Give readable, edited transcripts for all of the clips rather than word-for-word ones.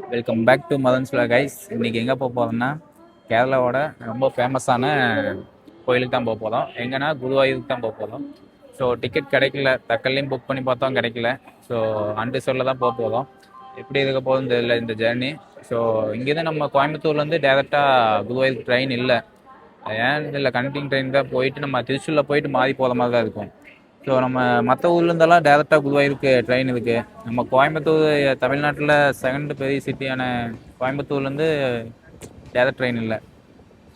Welcome back to Madhan's vlog guys. இன்னைக்கு எங்கே போக போகிறோம்னா கேரளாவோட ரொம்ப ஃபேமஸான கோயிலுக்கு தான் போக போகிறோம். எங்கன்னா குருவாயூருக்கு தான் போக போகிறோம். ஸோ டிக்கெட் கிடைக்கல, தக்கல்லையும் புக் பண்ணி பார்த்தோம், கிடைக்கல. ஸோ அன்ரிசர்வ்டில் தான் போக போகிறோம். எப்படி இருக்க போகுதுன்னு தெரியல இந்த ஜேர்னி. ஸோ இங்கேருந்து நம்ம கோயம்புத்தூர்லேருந்து டேரெக்டாக குருவாயூருக்கு ட்ரெயின் இல்லை. ஏன் இல்லை, கனெக்டிங் ட்ரெயின் தான் போயிட்டு நம்ம திருச்சூரில் போயிட்டு மாறி போகிற மாதிரி தான் இருக்கும். ஸோ நம்ம மற்ற ஊர்லேருந்தெல்லாம் டேரெக்டாக குருவாயூருக்கு ட்ரெயின் இருக்குது. நம்ம கோயம்புத்தூர் தமிழ்நாட்டில் செகண்ட் பெரிய சிட்டியான கோயம்புத்தூர்லேருந்து டேரக்ட் ட்ரெயின் இல்லை.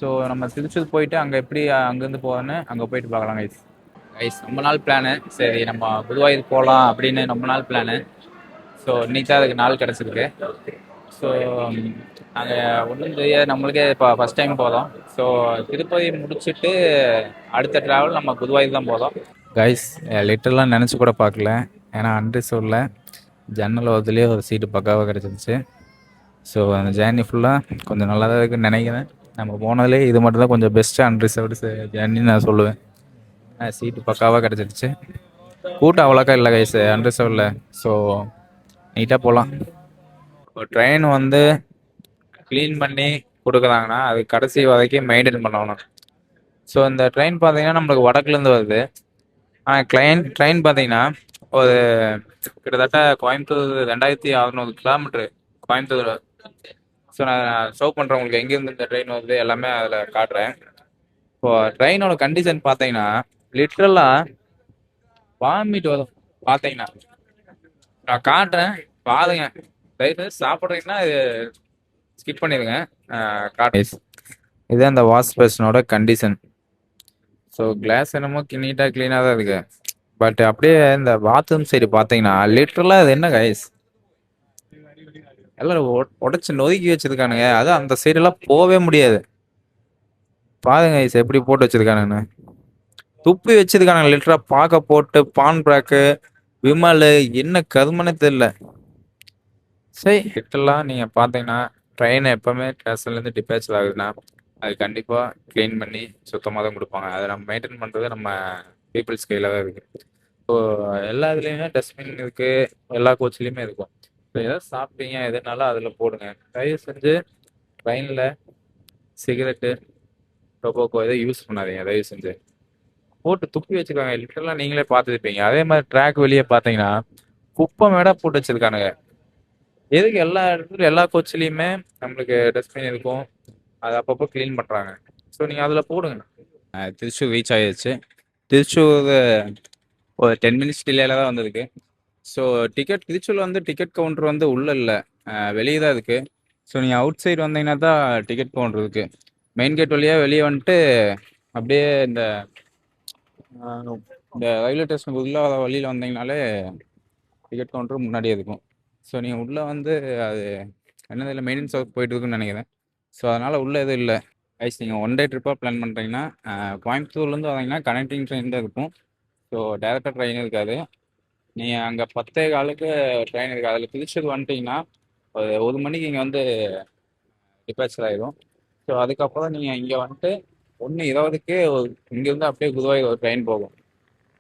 ஸோ நம்ம திருச்சூர் போயிட்டு அங்கே எப்படி அங்கேருந்து போகிறோன்னு அங்கே போயிட்டு பார்க்கலாம் கைஸ். கைஸ் ரொம்ப நாள் பிளானு, சரி நம்ம குருவாயூர் போகலாம் அப்படின்னு ரொம்ப நாள் பிளானு. ஸோ இன்னைக்கு தான் அதுக்கு நாள் கிடச்சிருக்கு. ஸோ நாங்கள் ஒன்றும் தெரியாது, நம்மளுக்கே இப்போ ஃபஸ்ட் டைம் போகிறோம். ஸோ திருப்பதி முடிச்சுட்டு அடுத்த ட்ராவல் நம்ம குருவாயூர் தான் போகிறோம் கைஸ். லிட்டரெலாம் நினச்சி கூட பார்க்கல. ஏன்னா அன்ரிசர்வ்டில் ஜன்னல் ஓரத்துலேயே ஒரு சீட்டு பக்காவாக கிடச்சிருச்சு. ஸோ அந்த ஜேர்னி ஃபுல்லாக கொஞ்சம் நல்லா தான் இருக்குன்னு நினைக்கிறேன். நம்ம போனதுலேயே இது மட்டும் தான் கொஞ்சம் பெஸ்ட்டு அன்ரிசர்வ்டு ஜேர்னின்னு நான் சொல்லுவேன். சீட்டு பக்காவாக கிடச்சிருச்சு. கூட்டம் அவ்வளோக்கா இல்லை கைஸ் அன்ரிசர்வ்டில். ஸோ நீட்டாக போகலாம். இப்போ ட்ரெயின் வந்து க்ளீன் பண்ணி கொடுக்குறாங்கன்னா அது கடைசி வரைக்கும் மெயின்டைன் பண்ணணும். ஸோ இந்த ட்ரெயின் பார்த்தீங்கன்னா நம்மளுக்கு வடக்குலேருந்து வருது. ஆனால் ட்ரெயின் பார்த்தீங்கன்னா ஒரு கிட்டத்தட்ட கோயம்புத்தூர் 2600 கிலோமீட்ரு கோயம்புத்தூர். ஸோ நான் ஷோ பண்ணுறேன் உங்களுக்கு எங்கேருந்து இந்த ட்ரெயின் வருது எல்லாமே அதில் காட்டுறேன். இப்போ ட்ரெயினோட கண்டிஷன் பார்த்தீங்கன்னா லிட்ரலாக வாமிட் வரும். பார்த்தீங்கன்னா நான் காட்டுறேன், பாருங்க. தயவுசெய்து சாப்பிட்றீங்கன்னா இது ஸ்கிப் பண்ணிடுங்க. காட்டு. இதுதான் இந்த வாஷ் பேஷனோட கண்டிஷன். ஸோ கிளாஸ் என்னமோ நீட்டாக க்ளீனாக தான் இருக்கு. பட் அப்படியே இந்த பாத்ரூம் சைடு பார்த்தீங்கன்னா லிட்ரலாக அது என்ன கைஸ், எல்லாம் உடச்சி நொறுக்கி வச்சிருக்கானுங்க. அது அந்த சைடெல்லாம் போகவே முடியாது. பாருங்க கைஸ் எப்படி போட்டு வச்சிருக்கானுன்னு. துப்பி வச்சிருக்கானுங்க லிட்டரா. பார்க்க போட்டு பான் பிராக்கு விமல் என்ன கருமனே தெரியல. சரி லிட்டரலாக நீங்கள் பார்த்தீங்கன்னா ட்ரெயின் எப்போவுமே ஸ்டேஷன்லேருந்து டிபேச்சர் ஆகுதுன்னா அது கண்டிப்பாக க்ளீன் பண்ணி சுத்தமாக தான் கொடுப்பாங்க. அதை நம்ம மெயின்டைன் பண்ணுறது நம்ம பீப்புள்ஸ் கையில் தான் இருக்குது. ஸோ எல்லா இதுலேயுமே டஸ்ட்பின் இருக்குது, எல்லா கோச்லேயுமே இருக்கும். ஸோ எதாவது சாப்பிட்டீங்க எதுனாலும் அதில் போடுங்க. தயவு செஞ்சு ட்ரெயினில் சிகரெட்டு டொபாக்கோ எதை யூஸ் பண்ணாதீங்க. தயவு செஞ்சு போட்டு துப்பி வச்சுருக்காங்க. லிட்டரலாக நீங்களே பார்த்துருப்பீங்க. அதே மாதிரி ட்ராக் வெளியே பார்த்தீங்கன்னா குப்பை மேடா போட்டு வச்சிருக்கானுங்க. எதுக்கு எல்லா இடத்துலையும் எல்லா கோச்லேயுமே நம்மளுக்கு டஸ்ட்பின் இருக்கும், அதை அப்பப்போ க்ளீன் பண்ணுறாங்க. ஸோ நீங்கள் அதில் போடுங்க. திருச்சூர் ரீச் ஆகிடுச்சு. திருச்சூர் ஒரு 10 மினிட்ஸ் டிலேல தான் வந்திருக்கு. ஸோ டிக்கெட் திருச்சூரில் வந்து டிக்கெட் கவுண்டர் வந்து உள்ளே இல்லை, வெளியே தான் இருக்குது. ஸோ நீங்கள் அவுட் சைடு வந்தீங்கன்னா தான் டிக்கெட் கவுண்டர் இருக்குது. மெயின் கேட் வழியாக வெளியே வந்துட்டு அப்படியே இந்த ரயில்வே ஸ்டேஷனுக்கு உள்ள வழியில் வந்தீங்கனாலே டிக்கெட் கவுண்டர் முன்னாடியே இருக்கும். ஸோ நீங்கள் உள்ளே வந்து அது என்னது இல்லை மெயின்டெனன்ஸ் ஒர்க் போயிட்டு இருக்குன்னு நினைக்கிறேன். ஸோ அதனால் உள்ளே எதுவும் இல்லை கைஸ். நீங்கள் ஒன் டே ட்ரிப்பாக பிளான் பண்ணுறீங்கன்னா கோயம்புத்தூர்லேருந்து வந்தீங்கன்னா கனெக்டிங் ட்ரெயின் தான் இருக்கும். ஸோ டேரெக்டாக ட்ரெயின் இருக்காது. நீங்கள் அங்கே 10:15 ட்ரெயின் இருக்குது. அதில் திருச்சூர் வந்துட்டிங்கன்னா ஒரு மணிக்கு இங்கே வந்து டிபாச்சர் ஆகிடும். ஸோ அதுக்கப்புறம் நீங்கள் இங்கே வந்துட்டு 1:20க்கு இங்கேருந்து அப்படியே குருவாயூர் ஒரு ட்ரெயின் போகும்.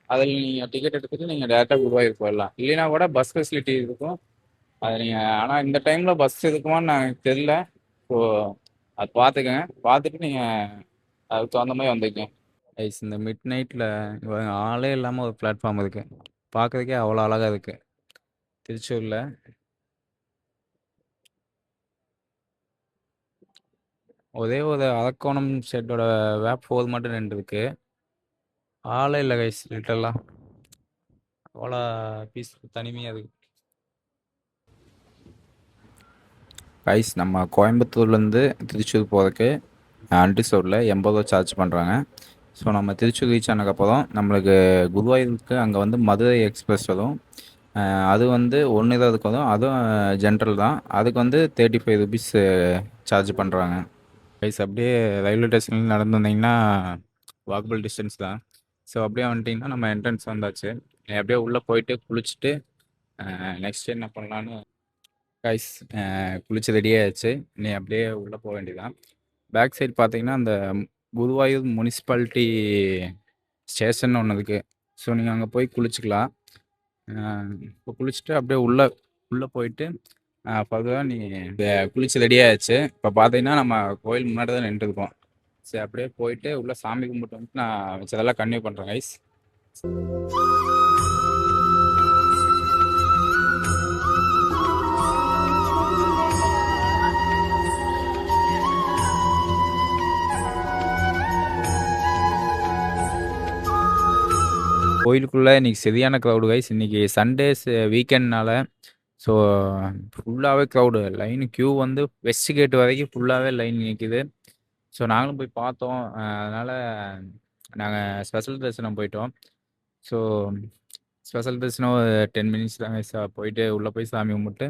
அதில் நீங்கள் டிக்கெட் எடுத்துகிட்டு நீங்கள் டேரெக்டாக குருவாயூர் போயிடலாம். இல்லைனா கூட பஸ் ஃபெசிலிட்டி இருக்கும். அது நீங்கள் ஆனால் இந்த டைமில் பஸ் இருக்குமான்னு எனக்கு தெரியல. ஸோ அது பார்த்துக்கங்க. பார்த்துட்டு நீங்கள் அதுக்கு தகுந்த மாதிரி வந்துக்கங்க. ஐஸ் இந்த மிட் நைட்டில் ஆளே இல்லாமல் ஒரு பிளாட்ஃபார்ம் இருக்குது. பார்க்குறதுக்கே அவ்வளோ அழகாக இருக்குது திருச்சூரில். ஒரே ஒரு அரக்கோணம் ஷெட்டோட வேப் 4 மட்டும் நின்றுருக்கு. ஆளே இல்லை கைஸ். லிட்டரலாக அவ்வளோ பீஸ் தனிமையாக இருக்குது கைஸ். நம்ம கோயம்புத்தூர்லேருந்து திருச்சூர் போகிறதுக்கு அன்ரிசர்வ்டில் 80 ரூபா சார்ஜ் பண்ணுறாங்க. ஸோ நம்ம திருச்சூர் ரீச் ஆனதுக்கப்புறம் நம்மளுக்கு குருவாயூருக்கு அங்கே வந்து மதுரை எக்ஸ்பிரஸ் வரும். அது வந்து 1:20க்கு வரும். அதுவும் ஜென்ரல் தான். அதுக்கு வந்து 35 ருபீஸ் சார்ஜ் பண்ணுறாங்க கைஸ். அப்படியே ரயில்வே ஸ்டேஷனில் நடந்து வந்தீங்கன்னா வாக்கபிள் டிஸ்டன்ஸ் தான். ஸோ அப்படியே வந்துட்டிங்கன்னா நம்ம என்ட்ரன்ஸ் வந்தாச்சு. அப்படியே உள்ளே போயிட்டு குளிச்சுட்டு நெக்ஸ்ட் என்ன பண்ணலான்னு கைஸ் குளிச்சு ரெடியாகிடுச்சு. நீ அப்படியே உள்ளே போக வேண்டியதான். பேக் சைடு பார்த்தீங்கன்னா அந்த குருவாயூர் முனிசிபாலிட்டி ஸ்டேஷன் ஒன்று இருக்குது. ஸோ நீங்கள் அங்கே போய் குளிச்சுக்கலாம். இப்போ குளிச்சுட்டு அப்படியே உள்ளே போயிட்டு ஃபர்தராக நீங்கள் குளிச்சு ரெடியாகிடுச்சு. இப்போ பார்த்தீங்கன்னா நம்ம கோயில் முன்னாடி தான் நின்றுருக்கோம். சரி அப்படியே போயிட்டு உள்ளே சாமி கும்பிட்டு வந்துட்டு நான் மிச்சதெல்லாம் கன்டினியூ பண்ணுறேன் கைஸ். கோயிலுக்குள்ளே இன்றைக்கி சரியான க்ரௌடு கைஸ். இன்றைக்கி சண்டேஸ் வீக்கெண்ட்னால ஸோ ஃபுல்லாகவே க்ரௌடு. லைன் க்யூ வந்து வெஸ்ட் கேட் வரைக்கும் ஃபுல்லாகவே லைன் நிற்கிது. ஸோ நாங்களும் போய் பார்த்தோம். அதனால் நாங்கள் ஸ்பெஷல் தரிசனம் போயிட்டோம். ஸோ ஸ்பெஷல் தரிசனம் 10 மினிட்ஸ் தான் கைஸ். போயிட்டு உள்ளே போய் சாமி கும்பிட்டு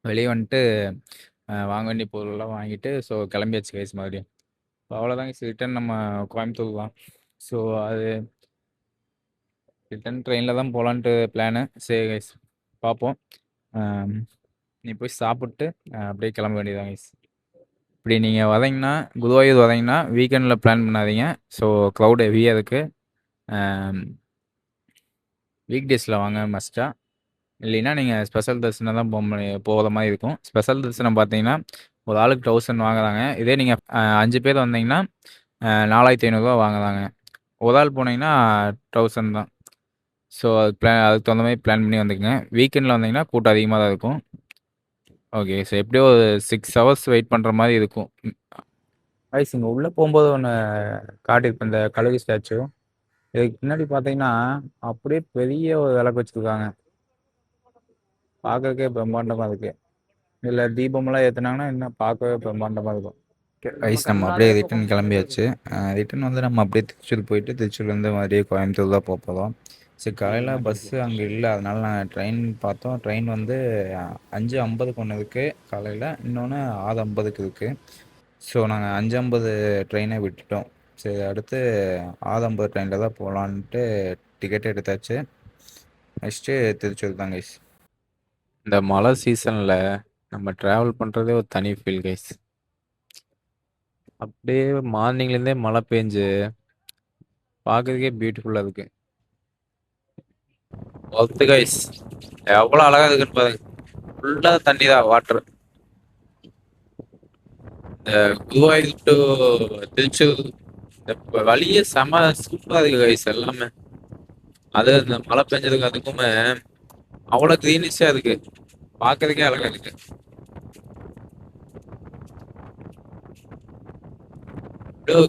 வெளியே வந்துட்டு வாங்க வேண்டிய பொருளெல்லாம் வாங்கிட்டு ஸோ கிளம்பியாச்சு கைஸ் மறுபடியும். அவ்வளோதான் கைஸ். ரிட்டன் நம்ம கோயம்புத்தூர் தான். ஸோ அது ரிட்டன் ட்ரெயினில் தான் போகலான்ட்டு பிளானு. சரி கைஸ் பார்ப்போம். நீ போய் சாப்பிட்டு அப்படியே கிளம்ப வேண்டியதான் கைஸ். இப்படி நீங்கள் வந்தீங்கன்னா குருவாயூர் வந்தீங்கன்னா வீக்கெண்டில் பிளான் பண்ணாதீங்க. ஸோ க்ரௌட் ஹெவியாக இருக்குது. வீக் டேஸில் வாங்க மஸ்ட்டாக. இல்லைன்னா நீங்கள் ஸ்பெஷல் தரிசனம் தான் போகிற மாதிரி இருக்கும். ஸ்பெஷல் தரிசனம் பார்த்தீங்கன்னா ஒரு ஆளுக்கு 1000 வாங்குறாங்க. இதே நீங்கள் 5 பேர் வந்தீங்கன்னா 4500 வாங்குறாங்க. ஒரு ஆள் போனீங்கன்னா 1000 தான். ஸோ அதுக்கு தகுந்த மாதிரி பிளான் பண்ணி வந்துக்குங்க. வீக்கெண்டில் வந்தீங்கன்னா கூட்டம் அதிகமாக தான் இருக்கும். ஓகே. ஸோ எப்படியோ ஒரு 6 ஹவர்ஸ் வெயிட் பண்ணுற மாதிரி இருக்கும். கைஸ் இங்கே உள்ளே போகும்போது ஒன்று காட்டியிருப்பேன், இந்த கழுகு ஸ்டாச்சு. இதுக்கு பின்னாடி பார்த்தீங்கன்னா அப்படியே பெரிய ஒரு விளக்கு வச்சுருக்காங்க. பார்க்கறதுக்கே பிரம்மாண்டமாக இருக்குது. இதில் தீபமெல்லாம் ஏற்றுனாங்கன்னா இன்னும் பார்க்கவே பிரம்மாண்டமாக இருக்கும். கைஸ் நம்ம அப்படியே ரிட்டன் கிளம்பியாச்சு. ரிட்டன் வந்து நம்ம அப்படியே திருச்சூர் போயிட்டு திருச்சூர்லேருந்து மறுபடியும் கோயம்புத்தூர் தான் போகிறோம். சரி காலையில் பஸ்ஸு அங்கே இல்லை, அதனால நாங்கள் ட்ரெயின் பார்த்தோம். ட்ரெயின் வந்து 5:50 ஒன்று இருக்குது காலையில், இன்னொன்று 6:50 இருக்குது. ஸோ நாங்கள் 5:50 ட்ரெயினை விட்டுட்டோம். சரி அடுத்து 6:50 ட்ரெயினில் தான் போகலான்ட்டு டிக்கெட் எடுத்தாச்சு. நெக்ஸ்ட்டு திருச்சூர் தான் கைஸ். இந்த மழை சீசனில் நம்ம ட்ராவல் பண்ணுறதே ஒரு தனி ஃபீல் கைஸ். அப்படியே மார்னிங்லேருந்தே மழை பெஞ்சு பார்க்கறதுக்கே பியூட்டிஃபுல்லாக இருக்கு. Worth guys. எவ்வளோ அழகாக இருக்குன்னு பாருங்க. ஃபுல்லாக தண்ணி தான், வாட்டர். இந்த குருவாயூர் டு திருச்சூர் இந்த வழியே செம சூப்பராக இருக்கு கைஸ் எல்லாமே. அது இந்த மழை பெஞ்சதுக்கு அதுக்குமே அவ்வளோ க்ரீனிஷாக இருக்கு, பார்க்கறதுக்கே அழகாக இருக்கு.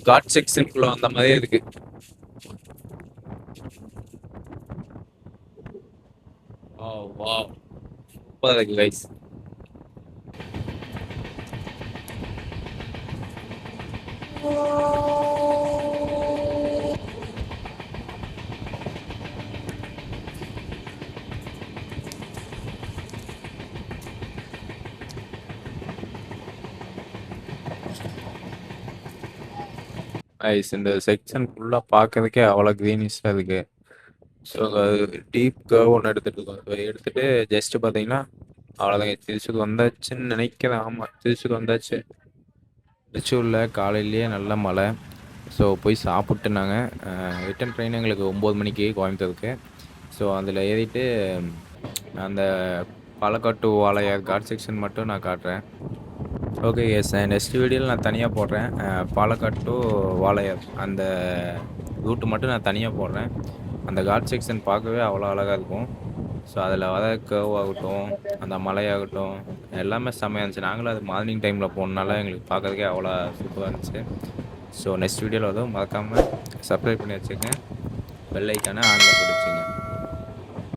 காட் செக்ஷனுக்குள்ள அந்த மாதிரியே இருக்கு. வாவ் சூப்பரா இருக்கு கைஸ். கைஸ் இந்த செக்ஷன் ஃபுல்லாக பார்க்கறதுக்கே அவ்வளோ க்ரீனிஷாக இருக்கு. ஸோ டீப் கர்வ் ஒன்று எடுத்துகிட்டு இருக்கோம். எடுத்துகிட்டு ஜஸ்ட்டு பார்த்தீங்கன்னா அவ்வளோதாங்க. திருச்சூர் வந்தாச்சுன்னு நினைக்கிறேன். ஆமாம் திருச்சூர் வந்தாச்சு. திருச்சூரில் காலையிலேயே நல்ல மழை. ஸோ போய் சாப்பிட்டு நாங்கள் ரிட்டன் ட்ரெயின் எங்களுக்கு 9 மணிக்கு கோயம்புத்தூருக்கு. ஸோ அதில் ஏறிட்டு அந்த பாலக்காட்டு வாழையார் காட் செக்ஷன் மட்டும் நான் காட்டுறேன். ஓகே எஸ், நெக்ஸ்ட் வீடியோவில் நான் தனியாக போடுறேன். பாலக்காடு டு வாளையார் அந்த ரூட்டு மட்டும் நான் தனியாக போடுறேன். அந்த காட் செக்ஷன் பார்க்கவே அவ்வளோ அழகாக இருக்கும். ஸோ அதில் வர கர்வ் ஆகட்டும், அந்த மலையாகட்டும் எல்லாமே செம்மையாக இருந்துச்சு. நாங்களும் அது மார்னிங் டைமில் போனனால எங்களுக்கு பார்க்கறதுக்கே அவ்வளோ சூப்பராக இருந்துச்சு. ஸோ நெக்ஸ்ட் வீடியோவில் வந்து மறக்காமல் சப்ஸ்கிரைப் பண்ணி வச்சுக்கங்க, பெல் ஐக்கானை ஆனில் பிடிச்சிங்க.